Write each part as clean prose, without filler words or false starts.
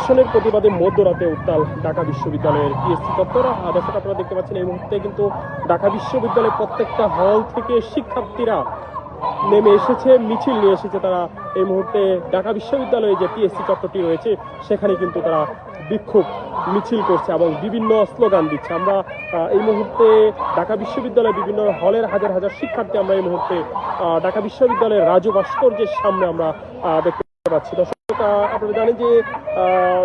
ধর্ষণের প্রতিবাদে মধ্যরাতে উত্তাল ঢাকা বিশ্ববিদ্যালয়ের টিএসসি চত্বর। দর্শক আপনারা দেখতে পাচ্ছেন এই মুহূর্তে কিন্তু ঢাকা বিশ্ববিদ্যালয়ের প্রত্যেকটা হল থেকে শিক্ষার্থীরা নেমে এসেছে, মিছিল নিয়ে এসেছে। তারা এই মুহূর্তে ঢাকা বিশ্ববিদ্যালয়ে যে টিএসসি চত্বরটি রয়েছে সেখানে কিন্তু তারা বিক্ষোভ মিছিল করছে এবং বিভিন্ন স্লোগান দিচ্ছে। আমরা এই মুহূর্তে ঢাকা বিশ্ববিদ্যালয়ের বিভিন্ন হলের হাজার হাজার শিক্ষার্থী আমরা এই মুহূর্তে ঢাকা বিশ্ববিদ্যালয়ের রাজু ভাস্কর্যের সামনে আমরা দেখতে পাচ্ছি। দর্শক আপনারা জানেন যে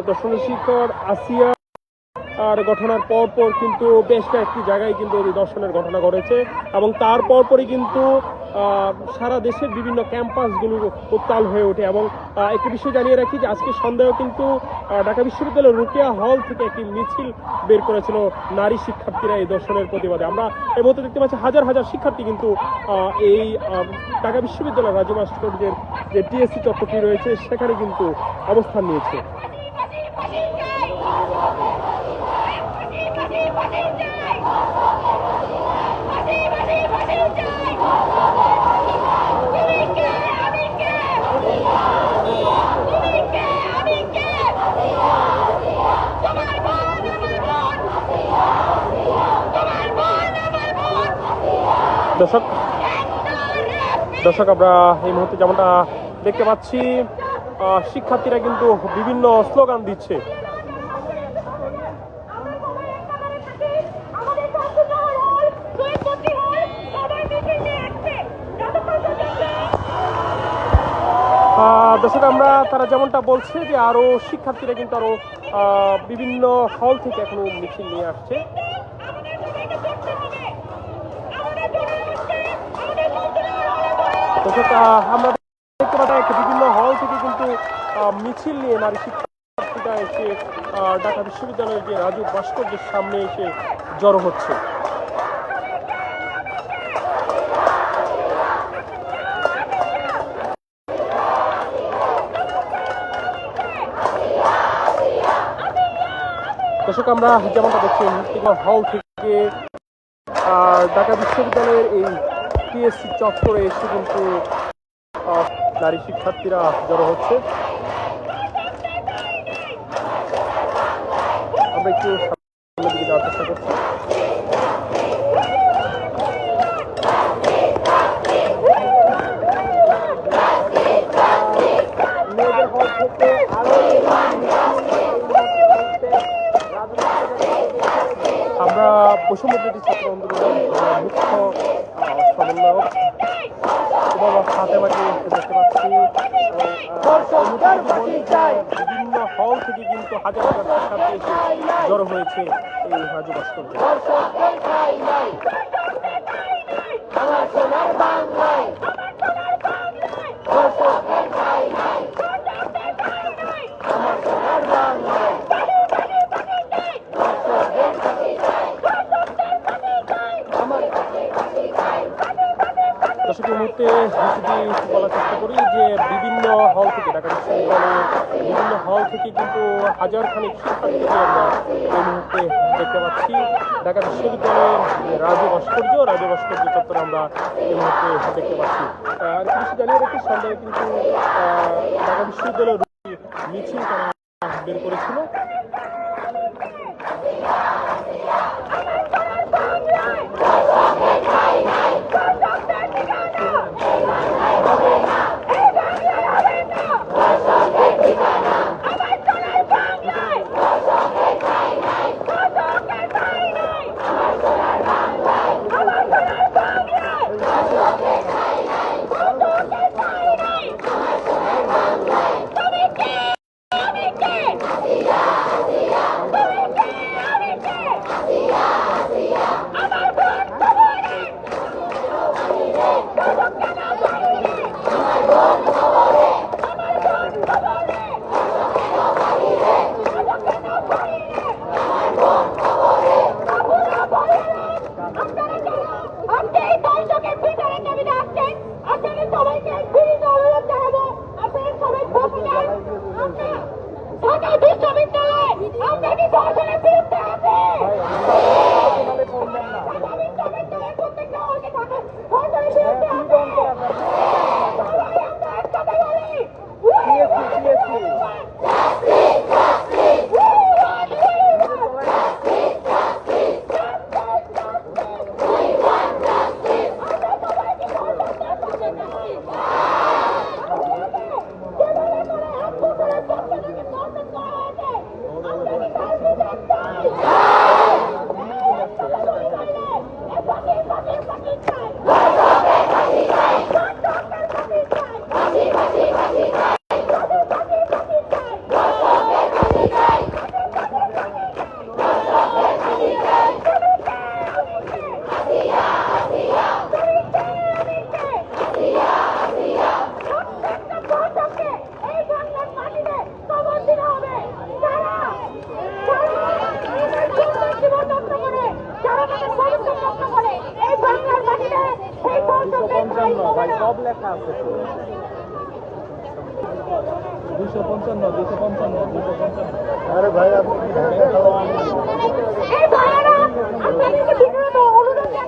দর্শন শিক্ষক আসিয়া আর ঘটনার পরপর কিন্তু বেশ কয়েকটি জায়গায় কিন্তু এই দর্শনের ঘটনা ঘটেছে এবং তার পরপরই কিন্তু সারা দেশের বিভিন্ন ক্যাম্পাসগুলো উত্তাল হয়ে ওঠে। এবং একটি বিষয় জানিয়ে রাখি যে আজকে সন্ধ্যায় কিন্তু ঢাকা বিশ্ববিদ্যালয়ের রুকিয়া হল থেকে একটি মিছিল বের করেছিল নারী শিক্ষার্থীরা এই দর্শনের প্রতিবাদে। আমরা এই মুহূর্তে দেখতে পাচ্ছি হাজার হাজার শিক্ষার্থী কিন্তু এই ঢাকা বিশ্ববিদ্যালয়ের রাজু ভাস্কর্যের যে টিএসসি চত্বরটি রয়েছে সেখানে কিন্তু অবস্থান নিয়েছে। দর্শক আমরা এই মুহূর্তে যেমনটা দেখতে পাচ্ছি শিক্ষার্থীরা কিন্তু বিভিন্ন স্লোগান দিচ্ছে। দর্শক আমরা তারা যেমনটা বলছে যে আরো শিক্ষার্থীরা কিন্তু আরো বিভিন্ন হল থেকে এখনো মিছিল নিয়ে আসছে। দর্শক আমরা দেখতে পাচ্ছি বিভিন্ন হল থেকে কিন্তু মিছিল নিয়ে নারী শিক্ষার্থীরা এসে ঢাকা বিশ্ববিদ্যালয়ের যে রাজু ভাস্কর্যের সামনে এসে জড়ো হচ্ছে। দর্শক আমরা যেমনটা দেখছি হল থেকে ঢাকা বিশ্ববিদ্যালয়ের এই টিএসসি চত্বরে এসে কিন্তু নারী শিক্ষার্থীরা জড়ো হচ্ছে। আমরা একটু সামনের দিকে যাওয়ার চেষ্টা করছি। আমরা বৈষম্যবিরোধী ছাত্র আন্দোলনের মুখ্য সমন্বয়ক ফাতেমাকে দেখতে পাচ্ছি। বিভিন্ন হল থেকে কিন্তু হাজার হাজার শিক্ষার্থী এসে জড়ো হয়েছে এই রাজু ভাস্কর্যে। দর্শকের মুহূর্তে যদি বলার চেষ্টা করি যে বিভিন্ন হল থেকে ঢাকা বিশ্ববিদ্যালয়ের বিভিন্ন হল থেকে কিন্তু হাজার খানিক শিক্ষার্থীকে আমরা এই মুহূর্তে দেখতে পাচ্ছি। ঢাকা বিশ্ববিদ্যালয়ের রাজু ভাস্কর্য চত্বরে আমরা এই মুহূর্তে দেখতে পাচ্ছি। আর কিছু জানিয়ে রাখি সন্ধ্যায় কিন্তু ঢাকা বিশ্ববিদ্যালয়ের মিছিল তারা বের করেছিল। সব লেখা আছে। 255 255 255। আরে ভাই আপনি ভাস্কর্যের সামনে বিভিন্ন হল থেকে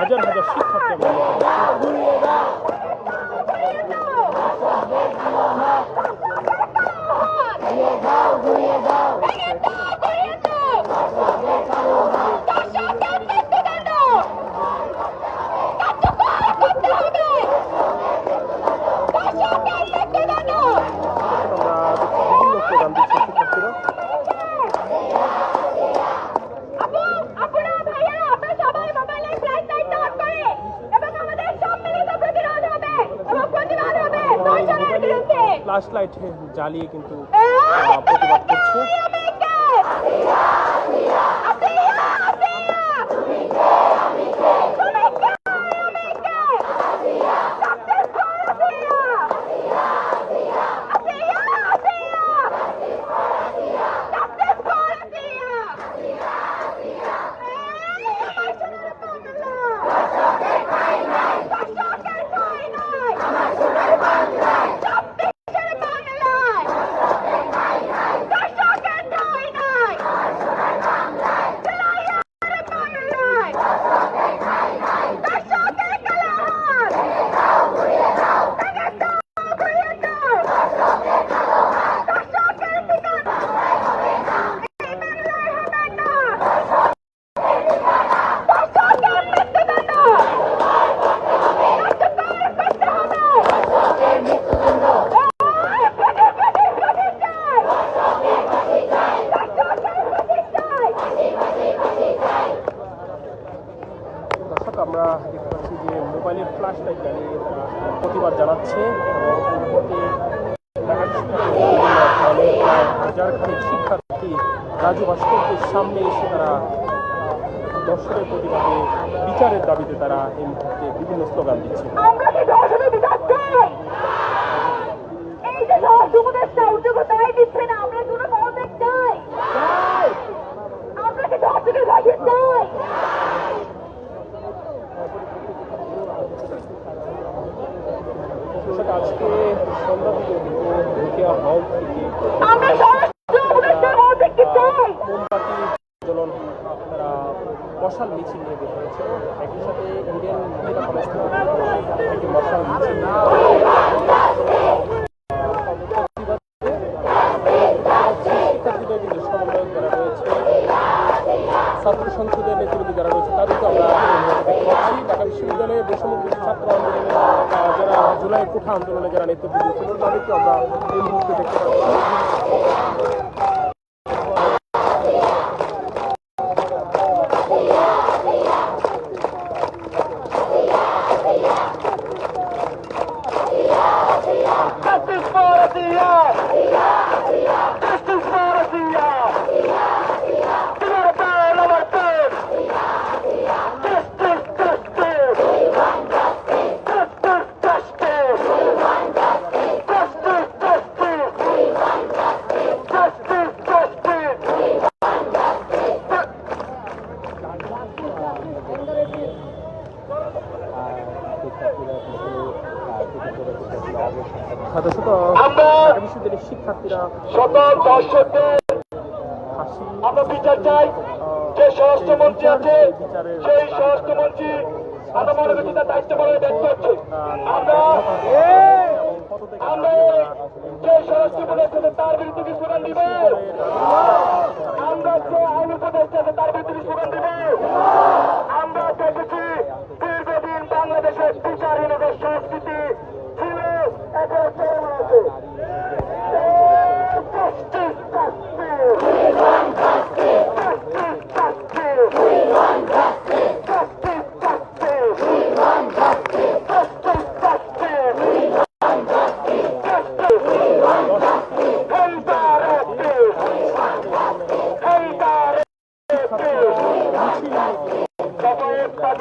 হাজার হাজার শিক্ষার্থী নেমে এসেছে। হাজার হাজার শিক্ষার্থী ফ্ল্যাশ লাইট জ্বালিয়ে কিন্তু প্রতিবাদ করছে। আমরা দেখতে পাচ্ছি যে মোবাইলের ফ্ল্যাশ লাইট জ্বালিয়ে তারা প্রতিবাদ জানাচ্ছে। হাজার খানিক শিক্ষার্থী রাজু ভাস্কর্যের সামনে এসে তারা দর্শনের প্রতিবাদে বিচারের দাবিতে তারা এই মুহূর্তে বিভিন্ন স্লোগান দিচ্ছে। আজকে সন্ধ্যা থেকে রোকেয়া হল থেকে মোমবাতি উজ্জ্বলন তারা মশাল মিছিল নিয়ে বের হয়েছে। একই সাথে ইন্ডিয়ান মহিলা কলেজ থেকে একটি মশাল মিছিল শিক্ষার্থীদের কিন্তু সমন্বয়ক যারা রয়েছে, ছাত্র সংসদের নেতৃত্বে যারা রয়েছে তাদেরকে আমরা দেখতে পাচ্ছি। ঢাকা বিশ্ববিদ্যালয়ের বৈষম্য ছাত্র আন্দোলনে যারা জুলাই কোঠা আন্দোলনে যারা নেতৃত্ব দিয়েছিলেন তাদেরকে আমরা এই মুহূর্তে দেখতে পাচ্ছি। ঢাকা বিশ্ববিদ্যালয়ের শিক্ষার্থীরা সকল দর্শকদের আমরা বিচার চাই। যে স্বরাষ্ট্রমন্ত্রী আছে সেই স্বরাষ্ট্রমন্ত্রী মানবাধিকার দায়িত্ব পালনে ব্যর্থ হচ্ছে। আমরা পক্ষ থেকে আমরা যে স্বরাষ্ট্র উপদেষ্টা তার বিরুদ্ধে কি স্লোগান দিব? আমরা যে আইন উপদেষ্টা তার বিরুদ্ধে কি স্লোগান দিব? আমরা দেখেছি দীর্ঘদিন বাংলাদেশের বিচারহীনতার সংস্কৃতি ছিল, এখন চলমান আছে। Justice, justice. Justice, justice. Justice,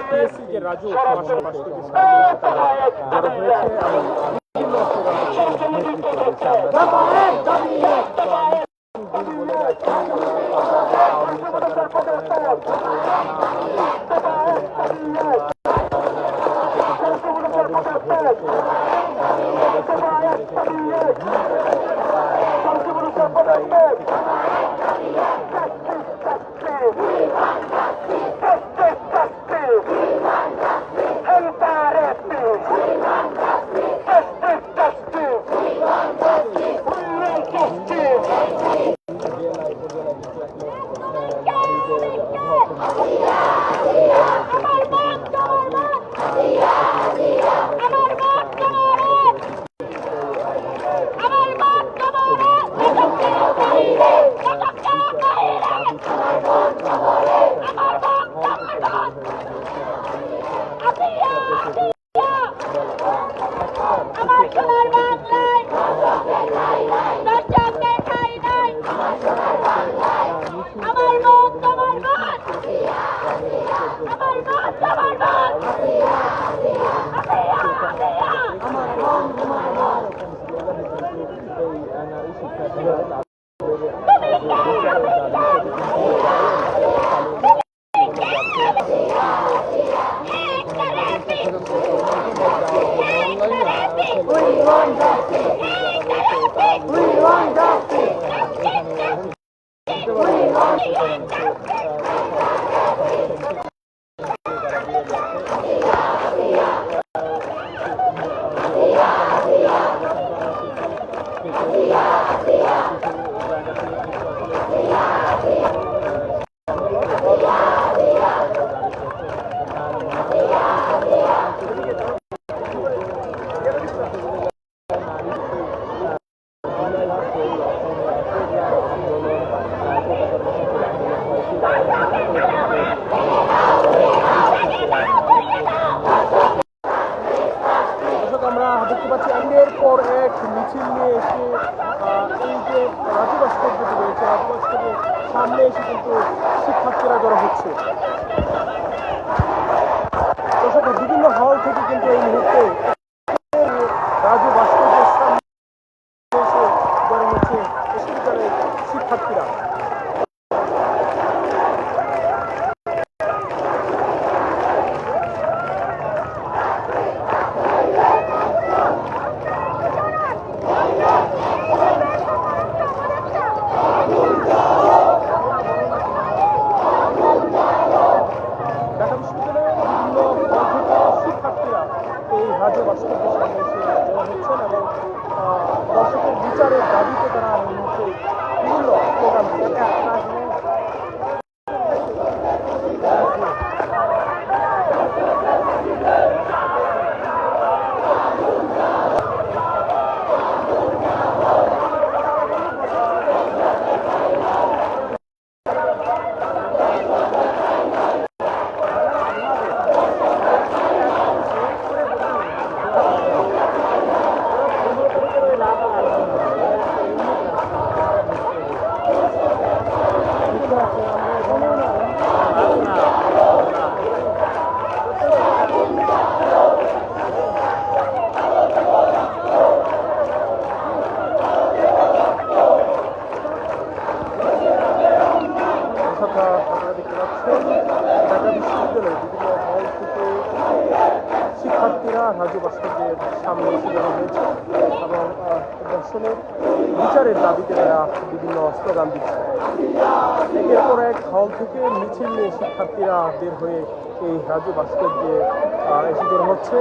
PSC যে রাজু মাস থেকে সামনে হয়েছে এবং বিভিন্ন মিছিল নিয়ে এসে এই যে রাজু ভাস্কর্য রয়েছে, রাজু ভাস্কর্যের সামনে এসে কিন্তু শিক্ষার্থীরা জড়ো হচ্ছে। দর্শক, বিভিন্ন হল থেকে কিন্তু এই মুহূর্তে রাজু ভাস্কর্যের সামনে এসে জড়ো হচ্ছে বিশ্ববিদ্যালয়ের শিক্ষার্থীরা। রাজু ভাস্কর্যের সামনে এসে জড়ো হচ্ছেন এবং দর্শকের বিচারের দাবিতে তারা এই মুহূর্তে বিভিন্ন স্লোগান দিচ্ছে। আপনারা দেখতে পাচ্ছেন ঢাকা বিশ্ববিদ্যালয়ের বিভিন্ন হল থেকে শিক্ষার্থীরা রাজু ভাস্কর্যের সামনে এসে জড়ো হয়েছে এবং দর্শনের বিচারের দাবিতে তারা বিভিন্ন স্লোগান দিচ্ছে। একের পর এক হল থেকে মিছিল নিয়ে শিক্ষার্থীরা বের হয়ে এই রাজু ভাস্কর্যে এসে জড়ো হচ্ছে।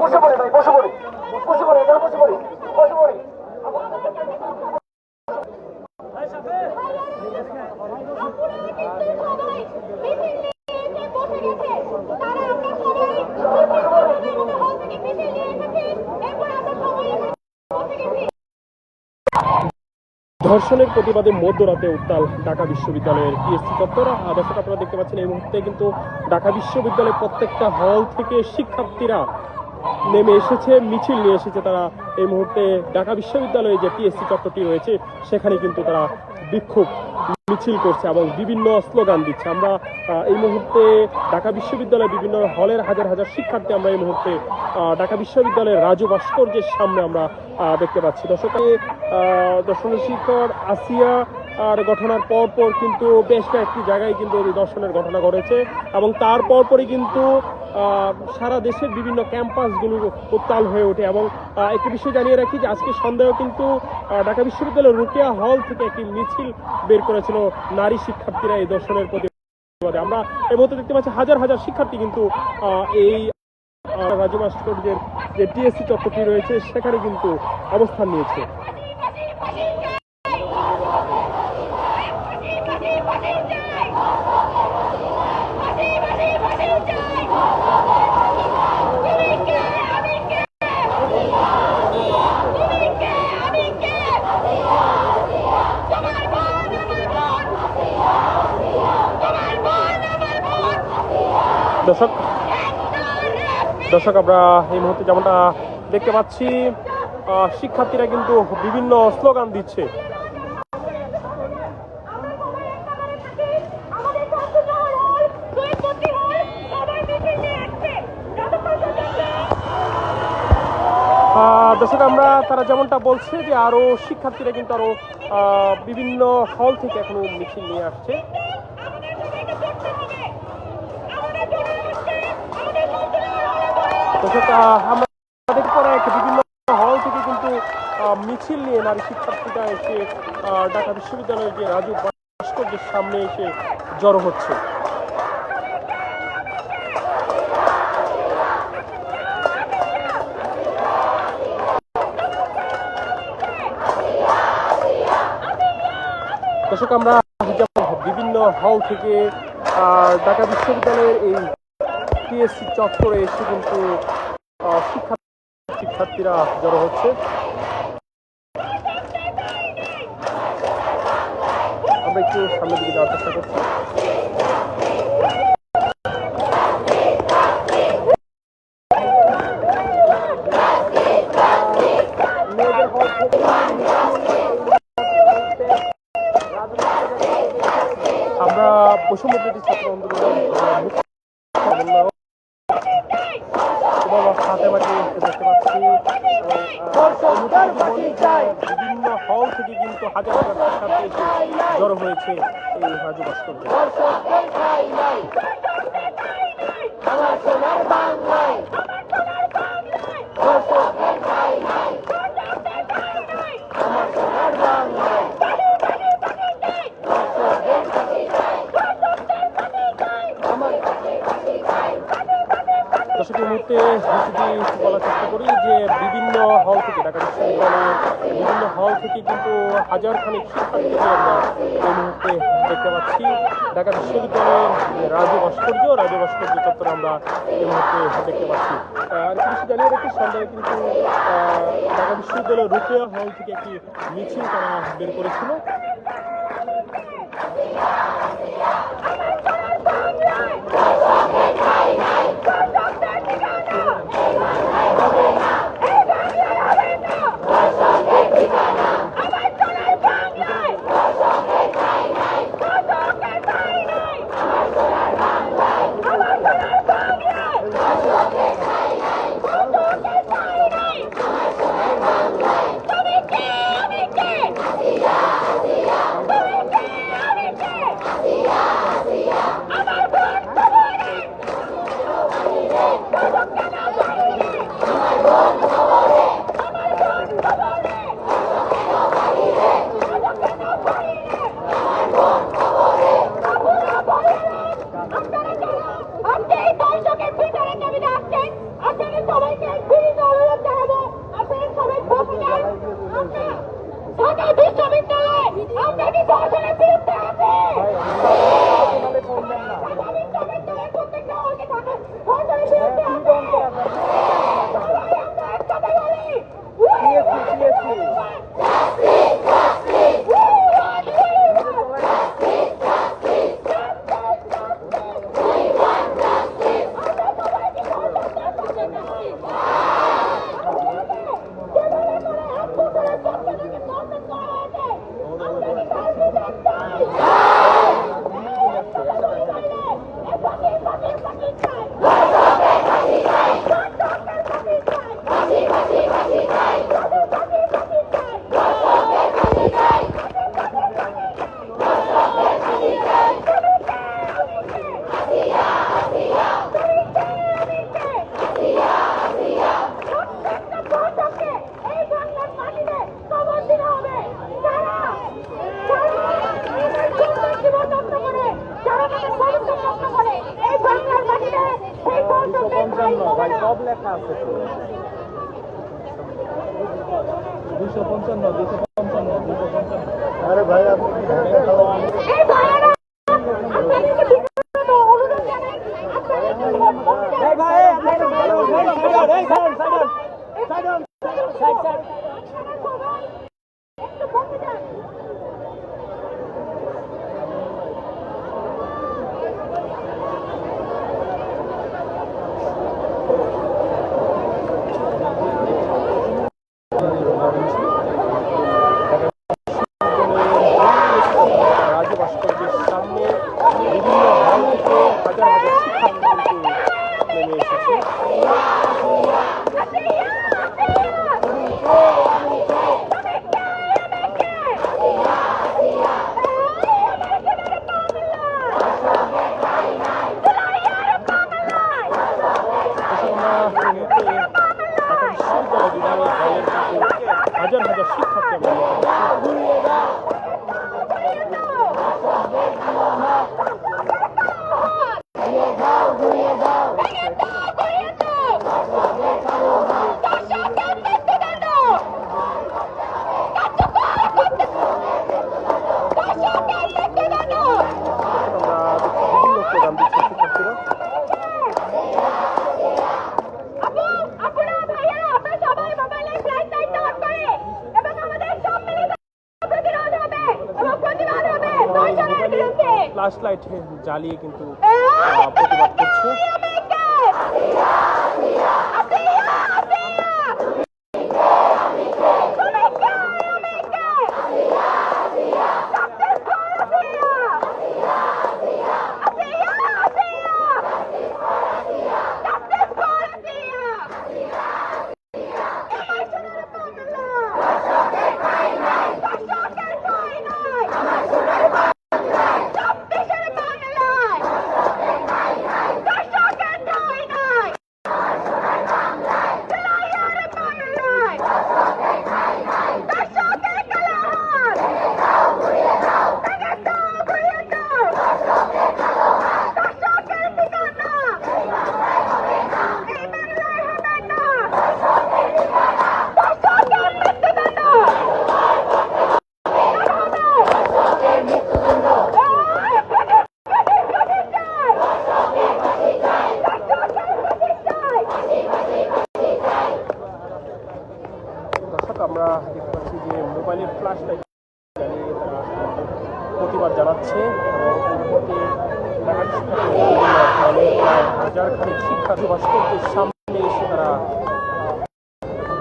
বসে পড়ে ভাই, বসে পড়ে, বসে পড়ে, বসে পড়ে, বসে পড়ে। ধর্ষণের প্রতিবাদে মধ্যরাতে উত্তাল ঢাকা বিশ্ববিদ্যালয়ের টিএসসি চত্বর। দর্শক আপনারা দেখতে পাচ্ছেন এই মুহূর্তে কিন্তু ঢাকা বিশ্ববিদ্যালয়ের প্রত্যেকটা হল থেকে শিক্ষার্থীরা নেমে এসেছে, মিছিল নিয়ে এসেছে। তারা এই মুহূর্তে ঢাকা বিশ্ববিদ্যালয়ে যে টিএসসি চত্বরটি রয়েছে সেখানে কিন্তু তারা বিক্ষোভ মিছিল করছে এবং বিভিন্ন স্লোগান দিচ্ছে। আমরা এই মুহূর্তে ঢাকা বিশ্ববিদ্যালয়ের বিভিন্ন হলের হাজার হাজার শিক্ষার্থী আমরা এই মুহূর্তে ঢাকা বিশ্ববিদ্যালয়ের রাজু ভাস্কর্যের সামনে আমরা দেখতে পাচ্ছি। দর্শনের শিক্ষক আসিয়া আর ঘটনার পরপর কিন্তু বেশ কয়েকটি জায়গায় কিন্তু দর্শনের ঘটনা ঘটেছে এবং তার পরপরই কিন্তু সারা দেশের বিভিন্ন ক্যাম্পাসগুলো উত্তাল হয়ে ওঠে। এবং একটি বিষয় জানিয়ে রাখি যে আজকে সন্ধ্যায় কিন্তু ঢাকা বিশ্ববিদ্যালয়ের রুকিয়া হল থেকে একটি মিছিল বের করেছিল নারী শিক্ষার্থীরা এই দর্শনের প্রতিবাদে। আমরা এই মুহূর্তে দেখতে পাচ্ছি হাজার হাজার শিক্ষার্থী কিন্তু এই রাজু ভাস্কর্যের যে টিএসসি চত্বরটি রয়েছে সেখানে কিন্তু অবস্থান নিয়েছে। দর্শক আমরা এই মুহূর্তে যেমনটা দেখতে পাচ্ছি শিক্ষার্থীরা কিন্তু বিভিন্ন স্লোগান দিচ্ছে। দর্শক আমরা তারা যেমনটা বলছে যে আরো শিক্ষার্থীরা কিন্তু আরো বিভিন্ন হল থেকে এখনো মিছিল নিয়ে আসছে। আমরা দেখতে পারা বিভিন্ন হল থেকে কিন্তু মিছিল নিয়ে নারী শিক্ষার্থীরা এসে ঢাকা বিশ্ববিদ্যালয়ের যে রাজু ভাস্কর্যের সামনে এসে জড়ো হচ্ছে। দর্শক আমরা বিভিন্ন হল থেকে ঢাকা বিশ্ববিদ্যালয়ের এই টিএসসি চত্বরে এসে কিন্তু শিক্ষার্থীরা জড়ো হচ্ছে। আমরা একটু সামনের দিকে যাওয়ার চেষ্টা করছি। আমরা বৈষম্যবিরোধী ছাত্র আন্দোলনের হাতে বাকি দেখতে পাচ্ছি বিভিন্ন হল থেকে কিন্তু হাজার হাজার শিক্ষার্থী এসে জড়ো হয়েছে এই রাজু ভাস্কর্যে। দর্শকের মুহূর্তে যদি বলার চেষ্টা করি যে বিভিন্ন হল থেকে ঢাকা বিশ্ববিদ্যালয়ের বিভিন্ন হল থেকে কিন্তু হাজার খানিক শিক্ষার্থীকে আমরা এই মুহূর্তে দেখতে পাচ্ছি। ঢাকা বিশ্ববিদ্যালয়ের রাজু ভাস্কর্য চত্বরে আমরা এই মুহূর্তে দেখতে পাচ্ছি। আর কিছু জানিয়ে রাখি সন্ধ্যায় কিন্তু ঢাকা বিশ্ববিদ্যালয়ের রুকেয়া হল থেকে একটি মিছিল তারা বের করেছিল। আরে ভাই আপনি রাজু ভাস্কর্যের সামনে বিভিন্ন হল থেকে হাজার হাজার শিক্ষার্থী নেমে এসেছে। হাজার হাজার শিক্ষার্থী ফ্ল্যাশ লাইট জ্বালিয়ে কিন্তু প্রতিবাদ করছে। দর্শক আমরা দেখতে পাচ্ছি যে মোবাইলের ফ্ল্যাশ লাইট জ্বালিয়ে তারা প্রতিবাদ জানাচ্ছে এবং এই মুহূর্তে ঢাকা বিশ্ববিদ্যালয়ের প্রায় হাজার খানিক শিক্ষার্থী ভাস্কর্যের সামনে এসে তারা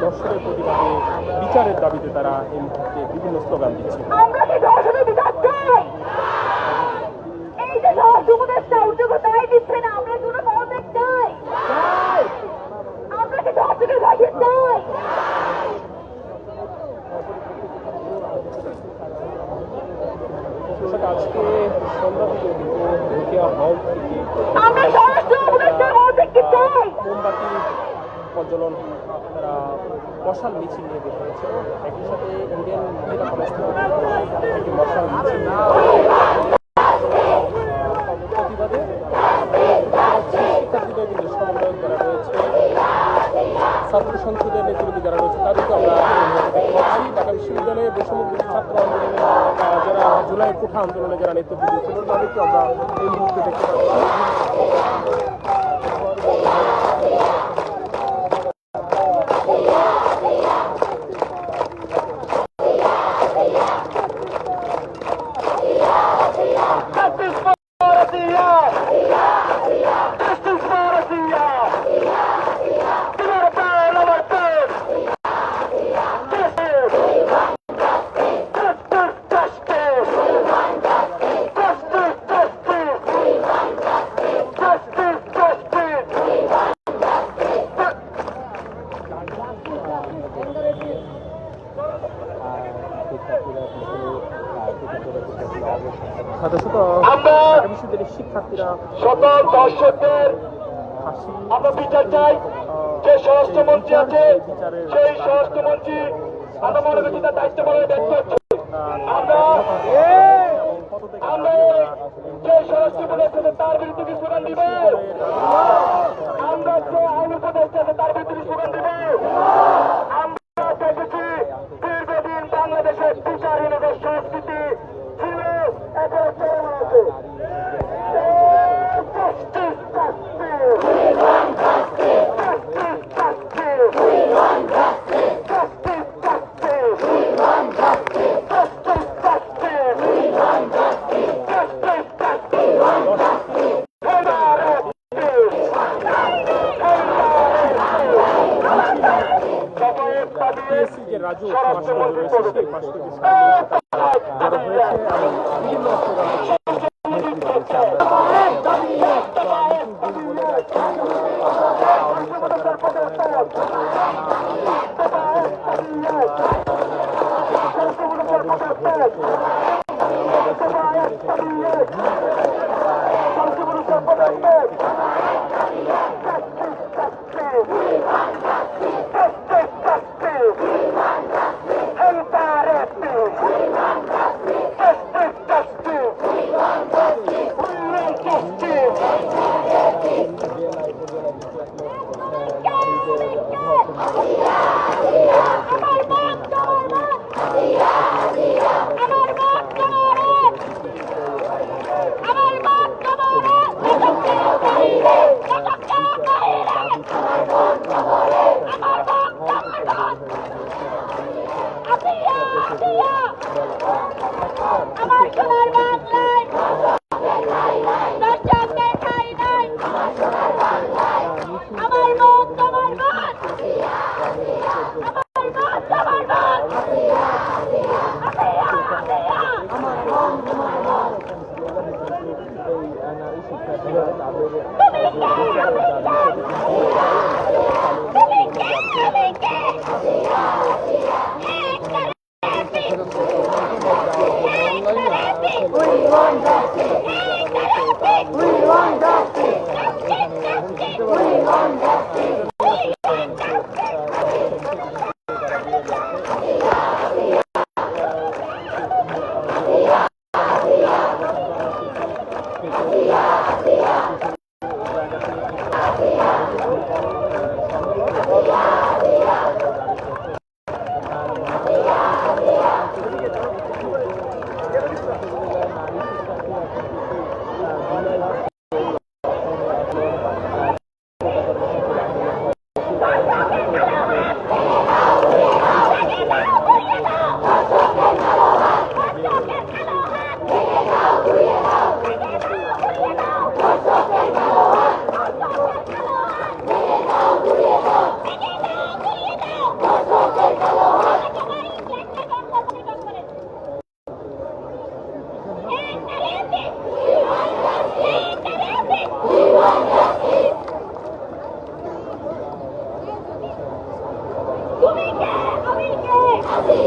দর্শনের প্রতিবাদে বিচারের দাবিতে তারা এই মুহূর্তে বিভিন্ন স্লোগান দিচ্ছে। আমরা কি ধর্ষণের বিচার চাই? এই যে ধর্ষণ উপদেষ্টা উদ্যোগতাই দিচ্ছে না, আমরা কোনো পদত্যাগ চাই। আমরা কি ধর্ষণের ফাঁসি চাই? আজকে সন্ধ্যা থেকে কিন্তু রোকেয়া হল থেকে আমরা স্বরাষ্ট্র উপদেষ্টার পদত্যাগ চাই। মোমবাতি প্রজ্বলন তারা মশাল মিছিল নিয়ে বের হয়েছে। একই সাথে ইন্ডিয়ান মহিলা কলেজ থেকে একটি মশাল মিছিল প্রতিবাদে শিক্ষার্থীদের কিন্তু সমন্বয়ক যারা রয়েছে, ছাত্র সংসদের নেতৃত্বে যারা রয়েছে তাদেরকে আমরা দেখতে পাচ্ছি। ঢাকা বিশ্ববিদ্যালয়ে বৈষম্যবিরোধী ছাত্র আন্দোলনে যারা জুলাই কোঠা আন্দোলনে যারা নেতৃত্ব দিয়েছিলেন তাদেরকে আমরা এই মুহূর্তে দেখতে পাচ্ছি। ঢাকা বিশ্ববিদ্যালয়ের শিক্ষার্থীরা সকল দর্শকদের ফাঁসি আমরা বিচার চাই। যে স্বরাষ্ট্রমন্ত্রী আছে সেই স্বরাষ্ট্রমন্ত্রী মানবাধিকার দায়িত্ব পালনে ব্যর্থ হচ্ছে। আমরা যে স্বরাষ্ট্র উপদেষ্টা আছে তার বিরুদ্ধে কি স্লোগান দিব? আমরা যে আইন উপদেষ্টা আছে তার বিরুদ্ধে স্লোগান দিব? আমরা দেখেছি দীর্ঘদিন বাংলাদেশের বিচারহীনতার সংস্কৃতি ছিল, এখন চরম আছে। যে রাজু ভাস্কর্য রয়েছে সেই ভাস্কর্যের সামনে জড়ো হয়েছে এবং বিভিন্ন স্লোগান আমার আমরা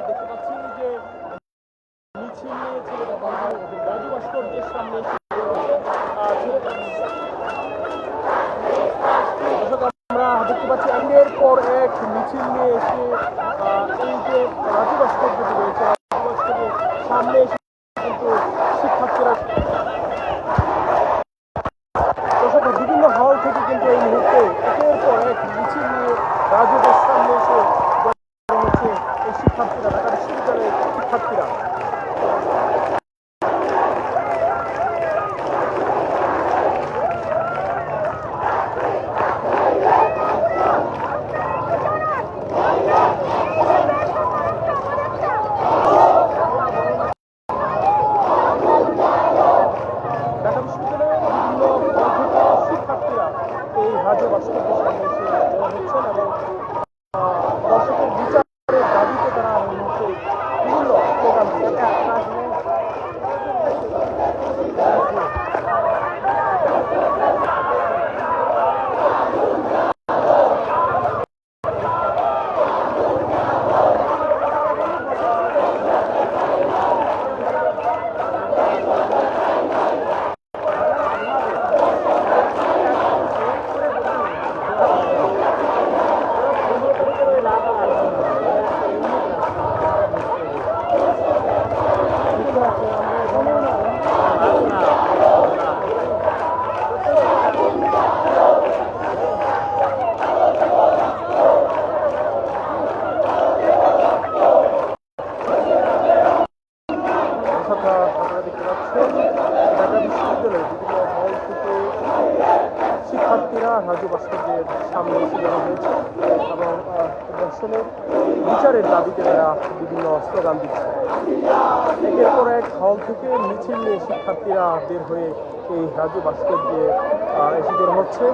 দেখতে পাচ্ছি যে মিছিল নিয়েছে রাজু ভাস্কর্যের সামনে আমরা দেখতে পাচ্ছি একের পর এক মিছিল নিয়ে এসে এই যে রাজু ভাস্কর্যটি রয়েছে রাজু ভাস্কর্যের সামনে এসে কিন্তু শিক্ষার্থীরা বিভিন্ন হল থেকে কিন্তু এই মুহূর্তে একের পর এক মিছিল নিয়ে রাজুদের সামনে এসে হচ্ছে এই শিক্ষার্থীরা ঢাকা বিশ্ববিদ্যালয়ের শিক্ষার্থীরা ঢাকা বিশ্ববিদ্যালয়ের বিভিন্ন হল থেকে শিক্ষার্থীরা এই রাজু ভাস্কর্যের সামনে এসে জড়ো হচ্ছেন এবং দর্শকের বিচারের দাবিতে তারা এই মুহূর্তে বিভিন্ন স্লোগান দিচ্ছে। আপনারা দেখতে পাচ্ছেন ঢাকা বিশ্ববিদ্যালয়ের বিভিন্ন হল থেকে শিক্ষার্থীরা রাজু ভাস্কর্যের সামনে এসে জড়ো হয়েছে এবং দর্শনের বিচারের দাবিতে তারা বিভিন্ন স্লোগান দিচ্ছে। একের পর এক হল থেকে মিছিল নিয়ে শিক্ষার্থীরা বের হয়ে এই রাজু ভাস্কর্যে এসে জড়ো হচ্ছে।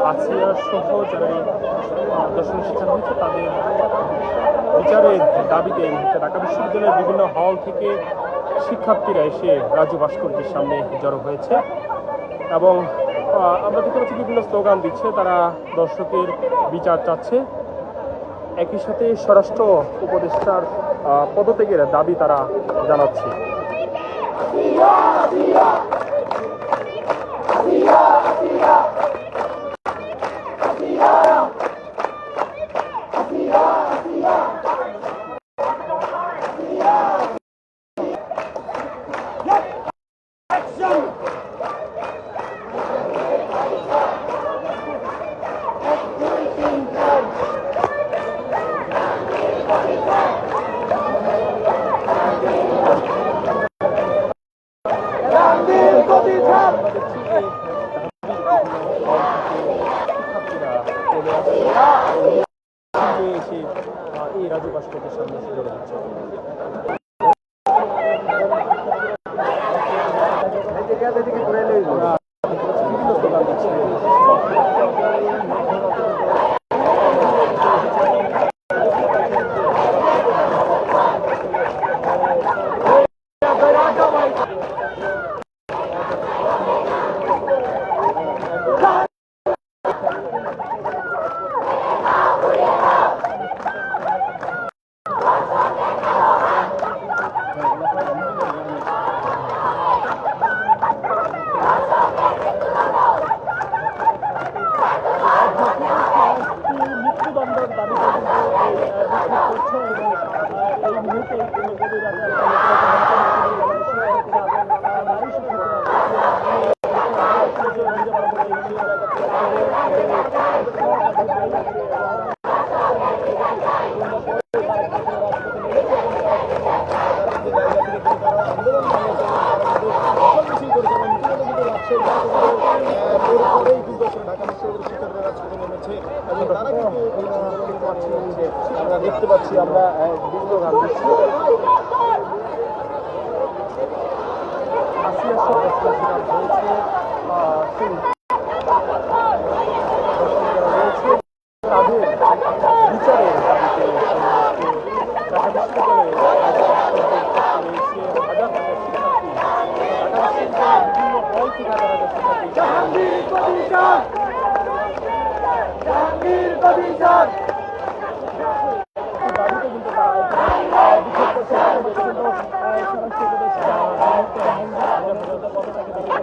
আসিয়া সহ যারা দর্শন শিক্ষার্থী হচ্ছে তাদের বিচারের দাবিতে এই মুহূর্তে ঢাকা বিশ্ববিদ্যালয়ের বিভিন্ন হল থেকে শিক্ষার্থীরা এসে রাজু ভাস্কর্যের সামনে জড়ো হয়েছে এবং আমরা দেখতে পাচ্ছি বিভিন্ন স্লোগান দিচ্ছে, তারা দর্শকের বিচার চাচ্ছে। একই সাথে স্বরাষ্ট্র উপদেষ্টার পদত্যাগের দাবি তারা জানাচ্ছে। রাজু ভাস্কর্যের সামনে এসে জড়ো হচ্ছে। বিভিন্ন স্লোগান দিচ্ছে। মৃত্যুদণ্ডের দাবিতে কিন্তু এই বিক্ষোভ করছে এবং এই মুহূর্তে গভীর রাতে নারী আমরা দেখতে পাচ্ছি, আমরা বিভিন্ন গান দিচ্ছি। আসিয়া সব হয়েছে তাদের বিচারের দাবিতে ঢাকা বিশ্ববিদ্যালয়ে হাজার হাজার শিক্ষার্থী, ঢাকা বিশ্ববিদ্যালয়ের বিভিন্ন হল থেকে হাজার হাজার শিক্ষার্থী দাবিতে কিন্তু তারা বিক্ষোভ করছে। স্বরাষ্ট্র উপদেষ্টা পদটাকে দেখে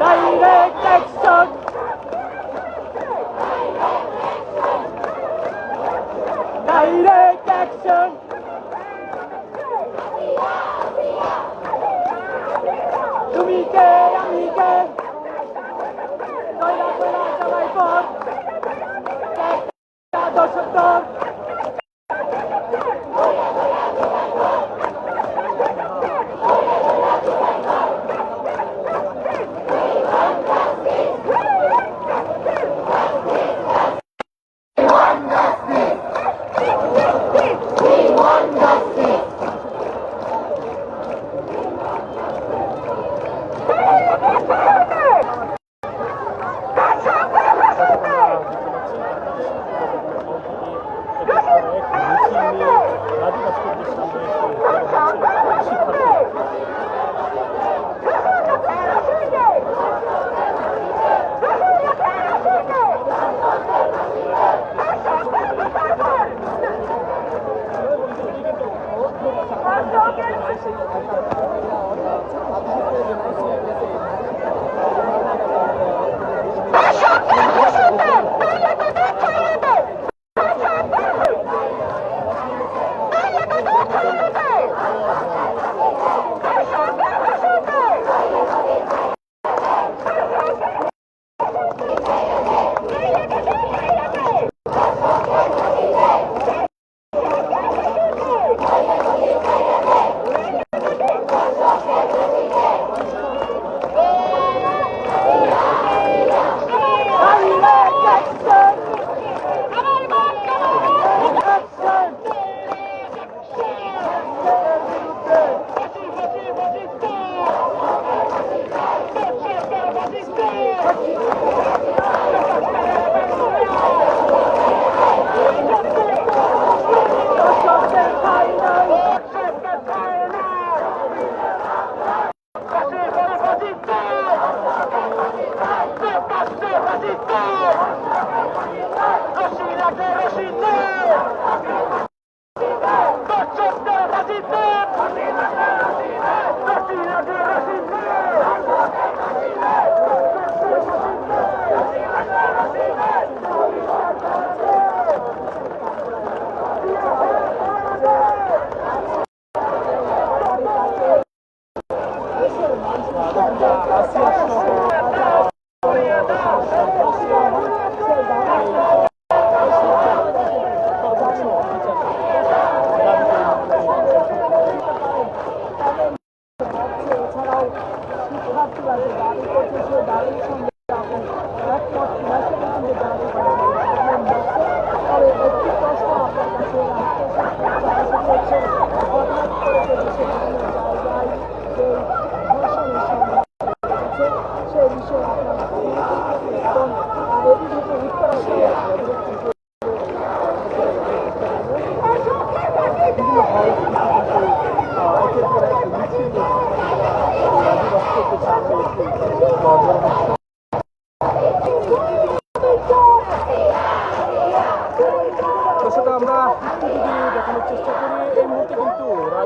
Direct action! Direct action! তুমি কে আমি কে কয়লা কয়লা চালাই পর দর্শক We want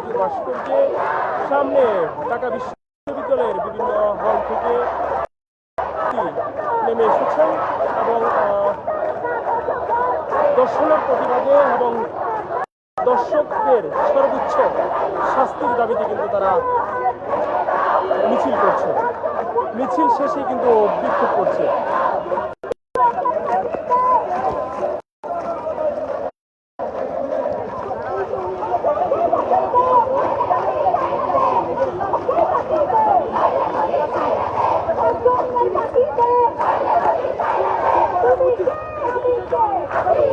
জাতীয় ভাস্কর্যের সামনে ঢাকা বিশ্ববিদ্যালয়ের বিভিন্ন হল থেকে নেমে এসেছেন এবং দর্শনের প্রতিবাদে এবং দর্শকদের সর্বোচ্চ শাস্তির দাবিতে কিন্তু তারা মিছিল করছে। মিছিল শেষে কিন্তু বিক্ষোভ করছে। তুমি